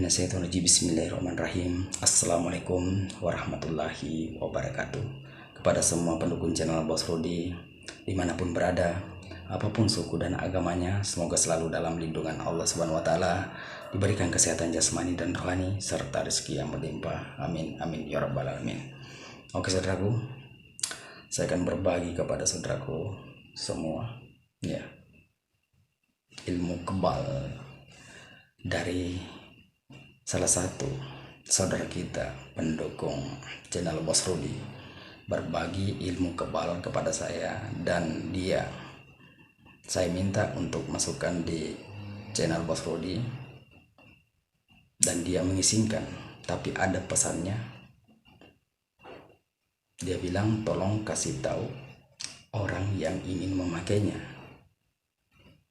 minasyaitonirrajim. Bismillahirrahmanirrahim. Assalamualaikum warahmatullahi wabarakatuh. Kepada semua pendukung channel Bos Rudi dimanapun berada, apapun suku dan agamanya, semoga selalu dalam lindungan Allah Subhanahu wa Ta'ala, diberikan kesehatan jasmani dan rohani serta rezeki yang berlimpah. Amin amin ya rabbal alamin. Oke saudaraku, saya akan berbagi kepada saudaraku semua ya ilmu kebal dari salah satu saudara kita pendukung channel Bos Rudi. Berbagi ilmu kebal kepada saya, dan saya minta untuk masukkan di channel Bos Rudi, dan dia mengizinkan, tapi ada pesannya. Dia bilang tolong kasih tahu orang yang ingin memakainya.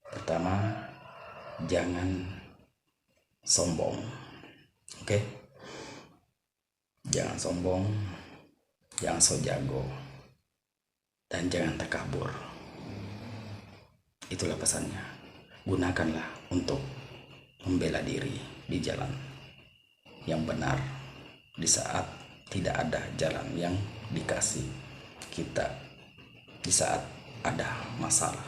Pertama, jangan sombong. Oke? Jangan sombong, jangan so jago, dan jangan takabur. Itulah pesannya. Gunakanlah untuk membela diri di jalan yang benar, di saat tidak ada jalan yang dikasih kita, di saat ada masalah,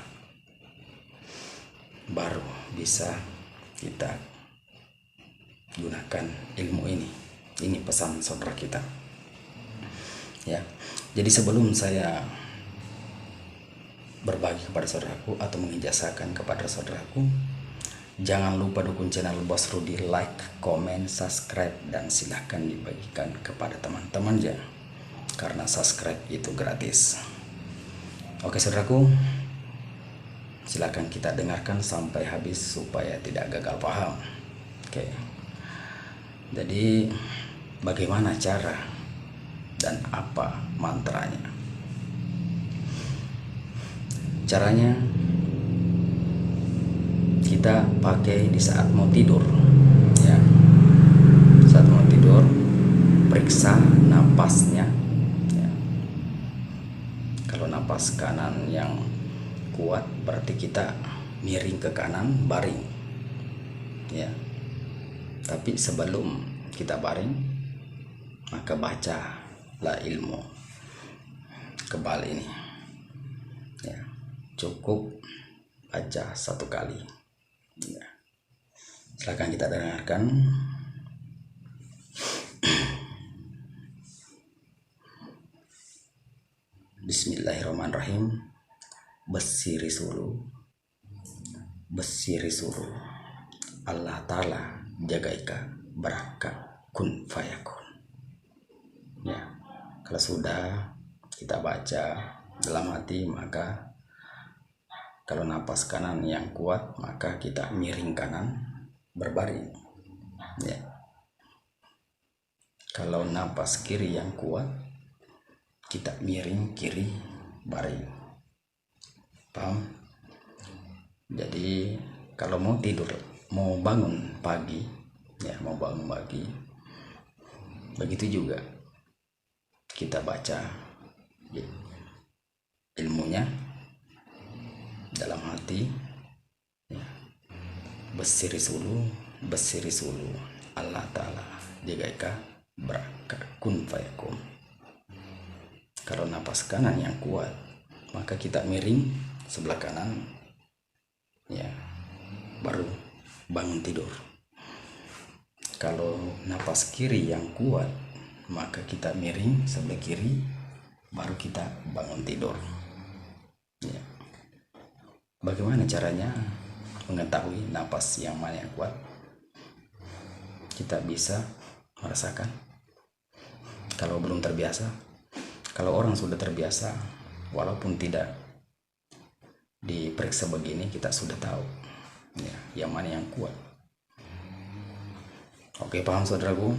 baru bisa kita gunakan ilmu ini. Ini pesan saudara kita ya. Jadi sebelum saya berbagi kepada saudaraku atau mengijazakan kepada saudaraku, jangan lupa dukung channel Bos Rudi, like, komen, subscribe, dan silahkan dibagikan kepada teman-teman ya, karena subscribe itu gratis. Oke saudaraku, silakan kita dengarkan sampai habis supaya tidak gagal paham. Oke. Jadi bagaimana cara dan apa mantranya? Caranya kita pakai di saat mau tidur ya. Saat mau tidur, periksa napasnya ya. Kalau napas kanan yang kuat berarti kita miring ke kanan, baring ya. Tapi sebelum kita baring, maka bacalah ilmu kebal ini ya. Cukup baca satu kali ya. Silakan kita dengarkan. Bismillahirrahmanirrahim. Besiri sulu Allah Ta'ala jagaika beraka kun fayakun ya. Kalau sudah kita baca dalam hati, maka kalau napas kanan yang kuat, maka kita miring kanan berbaring ya. Kalau napas kiri yang kuat, kita miring kiri baring. Paham? Jadi kalau mau tidur, mau bangun pagi ya, mau bangun pagi, begitu juga kita baca ya, ilmunya dalam hati ya. Besiri sulu Allah Ta'ala jagaika beraka kun fayakun. Kalau napas kanan yang kuat, maka kita miring sebelah kanan ya, baru bangun tidur. Kalau napas kiri yang kuat, maka kita miring sebelah kiri, baru kita bangun tidur ya. Bagaimana caranya mengetahui napas yang mana yang kuat? Kita bisa merasakan. Kalau belum terbiasa, kalau orang sudah terbiasa, walaupun tidak diperiksa begini, kita sudah tahu ya, yang mana yang kuat. Oke, paham saudaraku?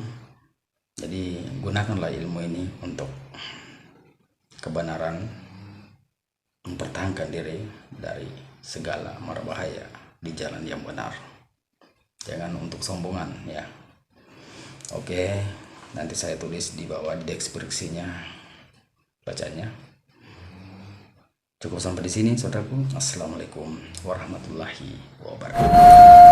Jadi gunakanlah ilmu ini untuk kebenaran, mempertahankan diri dari segala mara bahaya di jalan yang benar. Jangan untuk sombongan ya. Oke, nanti saya tulis di bawah di deskripsinya bacanya. Cukup sampai di sini saudaraku. Assalamualaikum warahmatullahi wabarakatuh.